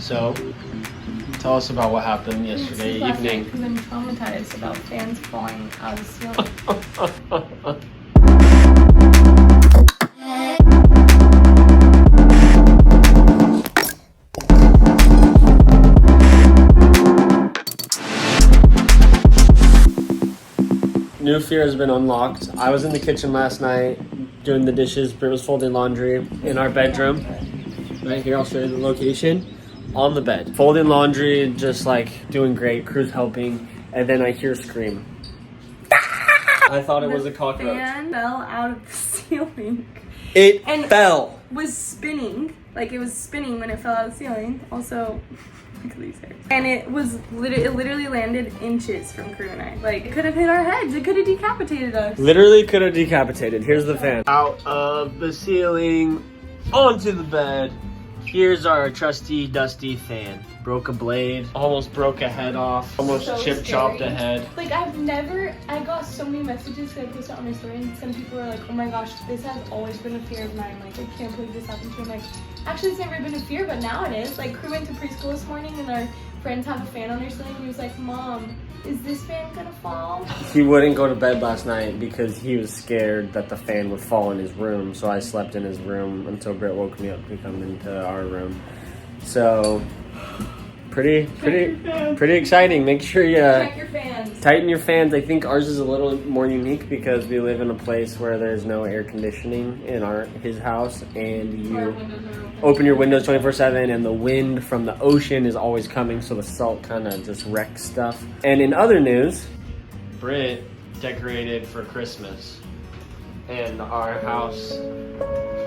So, tell us about what happened yesterday evening. I've been traumatized about fans falling out of the ceiling. New fear has been unlocked. I was in the kitchen last night doing the dishes. Britt was folding laundry in our bedroom. Right here, I'll show you the location. On the bed. Folding laundry, just like doing great. Crew's helping. And then I hear a scream. I thought it was a cockroach. The fan fell out of the ceiling. It And fell. Was spinning. Like, it was spinning when it fell out of the ceiling. Also, look at these hairs. And it literally landed inches from Crew and I. Like, it could have hit our heads. It could have decapitated us. Literally could have decapitated. Here's the fan. Out of the ceiling, onto the bed. Here's our trusty, dusty fan. Broke a blade, almost broke a head off, almost So chip chopped a scary. head. Like, I got so many messages because I posted it on my story, and some people were like, oh my gosh, this has always been a fear of mine. Like, I can't believe this happened to you. I'm like, actually, it's never been a fear, but now it is. Like, Crew went to preschool this morning, and our friends have a fan on their ceiling, and he was like, Mom, is this fan gonna fall? He wouldn't go to bed last night because he was scared that the fan would fall in his room. So I slept in his room until Britt woke me up to come into our room. So pretty exciting. Make sure you Check your fans. tighten your fans. I think ours is a little more unique because we live in a place where there's no air conditioning in his house, and Our you windows are open. open your windows 24/7, and the wind from the ocean is always coming, so the salt kind of just wrecks stuff. And in other news, Britt decorated for Christmas, and our house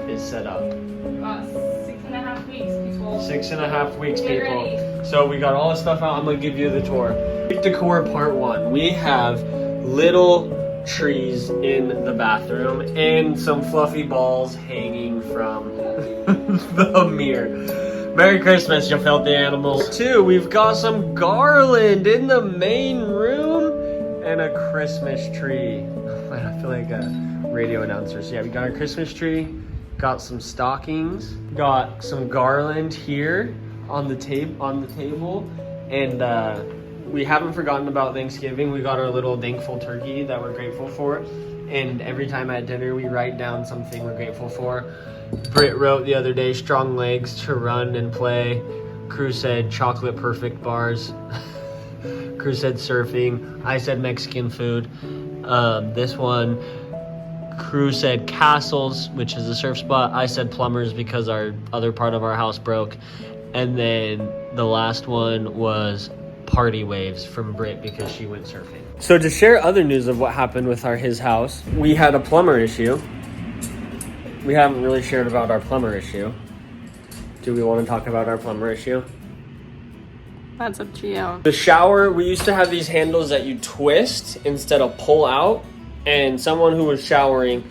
is set up. 6.5 weeks, people. 6.5 weeks, Get people. ready. So we got all the stuff out. I'm gonna give you the tour. Decor part 1. We have little trees in the bathroom and some fluffy balls hanging from the mirror. Merry Christmas, you filthy animals. 2, we've got some garland in the main room and a Christmas tree. I feel like a radio announcer. So yeah, we got our Christmas tree, got some stockings, got some garland here on the table, and we haven't forgotten about Thanksgiving. We got our little thankful turkey that we're grateful for, and every time at dinner we write down something we're grateful for. Britt wrote the other day, strong legs to run and play. Crew said chocolate perfect bars. Crew said surfing. I said Mexican food. This one, Crew said castles, which is a surf spot. I said plumbers because our other part of our house broke. And then the last one was party waves from Britt because she went surfing. So to share other news of what happened with his house, we had a plumber issue. We haven't really shared about our plumber issue. Do we want to talk about our plumber issue? That's up to you. The shower, we used to have these handles that you twist instead of pull out, and someone who was showering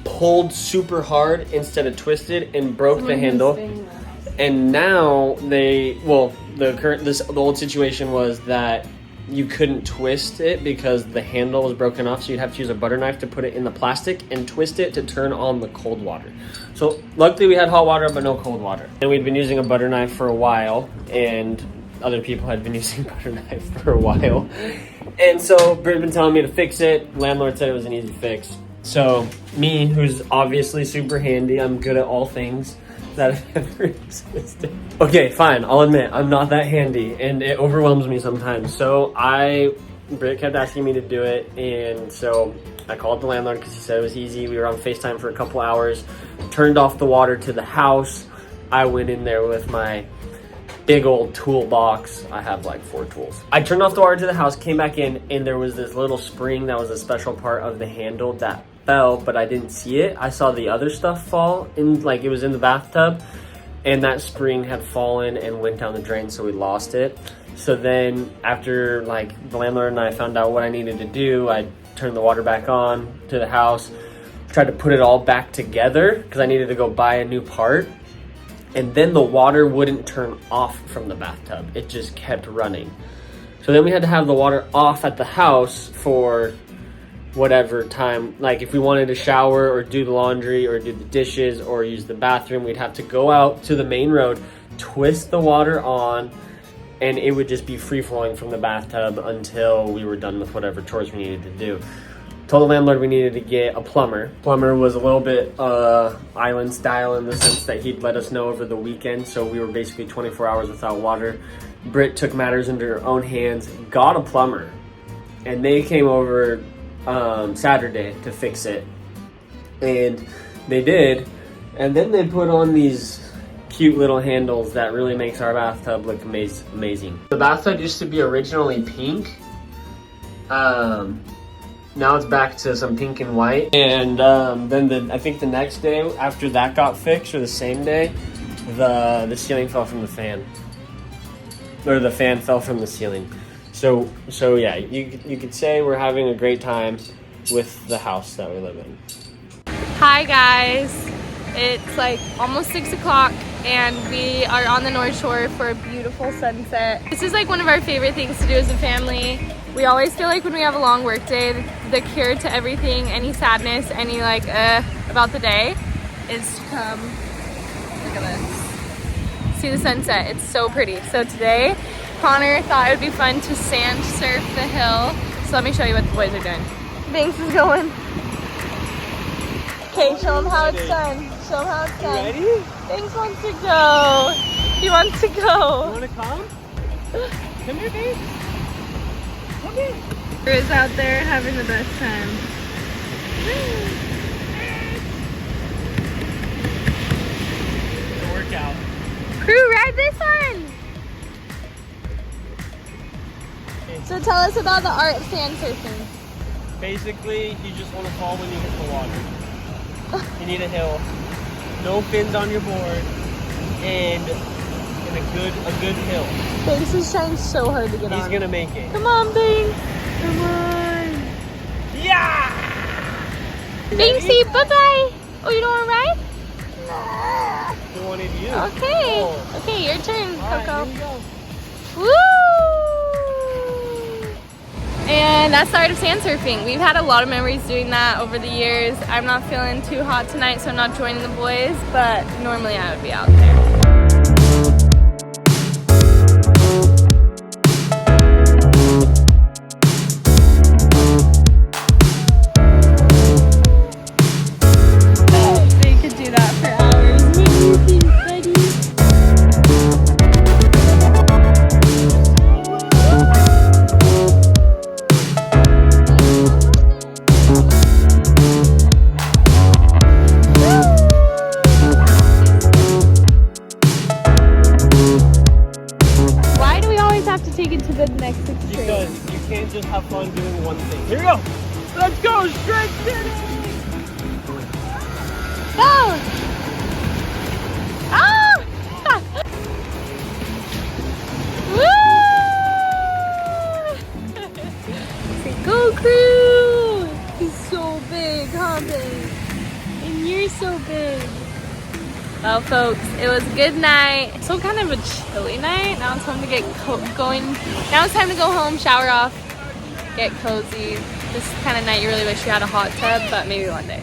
pulled super hard instead of twisted and broke the handle. And now the old situation was that you couldn't twist it because the handle was broken off, so you'd have to use a butter knife to put it in the plastic and twist it to turn on the cold water. So luckily we had hot water but no cold water. And we'd been using a butter knife for a while, and other people had been using butter knife for a while. And so Britt had been telling me to fix it. Landlord said it was an easy fix. So me, who's obviously super handy, I'm good at all things that have ever existed. Okay, fine, I'll admit, I'm not that handy, and it overwhelms me sometimes. So Britt kept asking me to do it, and so I called the landlord because he said it was easy. We were on FaceTime for a couple hours, turned off the water to the house. I went in there with my big old toolbox. I have like 4 tools. I turned off the water to the house, came back in, and there was this little spring that was a special part of the handle that fell, but I didn't see it. I saw the other stuff fall in, like it was in the bathtub, and that spring had fallen and went down the drain, so we lost it. So then after like the landlord and I found out what I needed to do, I turned the water back on to the house, tried to put it all back together because I needed to go buy a new part. And then the water wouldn't turn off from the bathtub. It just kept running. So then we had to have the water off at the house for whatever time. Like if we wanted to shower or do the laundry or do the dishes or use the bathroom, we'd have to go out to the main road, twist the water on, and it would just be free flowing from the bathtub until we were done with whatever chores we needed to do. Told the landlord we needed to get a plumber. Plumber was a little bit island style in the sense that he'd let us know over the weekend, so we were basically 24 hours without water. Britt took matters into her own hands, got a plumber, and they came over Saturday to fix it. And they did, and then they put on these cute little handles that really makes our bathtub look amazing. The bathtub used to be originally pink. Now it's back to some pink and white. And then I think the next day after that got fixed, or the same day, the ceiling fell from the fan. Or the fan fell from the ceiling. So yeah, you could say we're having a great time with the house that we live in. Hi guys, it's like almost 6 o'clock and we are on the North Shore for a beautiful sunset. This is like one of our favorite things to do as a family. We always feel like when we have a long work day, the cure to everything, any sadness, any like about the day, is to come, look at this, see the sunset. It's so pretty. So today, Connor thought it would be fun to sand surf the hill. So let me show you what the boys are doing. Banks is going. Okay, show them how it's done. Show them how it's done. You ready? Banks wants to go. He wants to You go. wanna come? Come here, babe. Come here. Crew's out there having the best time. Good workout. Crew, ride this one. So tell us about the art of sand surfing. Basically, you just want to fall when you hit the water. You need a hill, no fins on your board, and a good hill. Banks is trying so hard to get on. He's gonna make it. Come on, Banks. Come on. Yeah! Banksy, bye-bye. Oh, you don't want to ride? Who wanted you? Okay. Oh. Okay, your turn, All right, Coco. here you go. Woo! And that's the art of sand surfing. We've had a lot of memories doing that over the years. I'm not feeling too hot tonight, so I'm not joining the boys, but normally I would be out there. They could do that for hours. What do you think, buddy? Take it to the next extreme. Because you can't just have fun doing one thing. Here we go. Let's go, Stretch City. Go! Ah! Woo! Say, go, Crew! He's so big, huh, babe? And you're so big. Well, folks, it was a good night. Still kind of a chilly night. Now it's time to get going. Now it's time to go home, shower off, get cozy. This kind of night you really wish you had a hot tub, but maybe one day.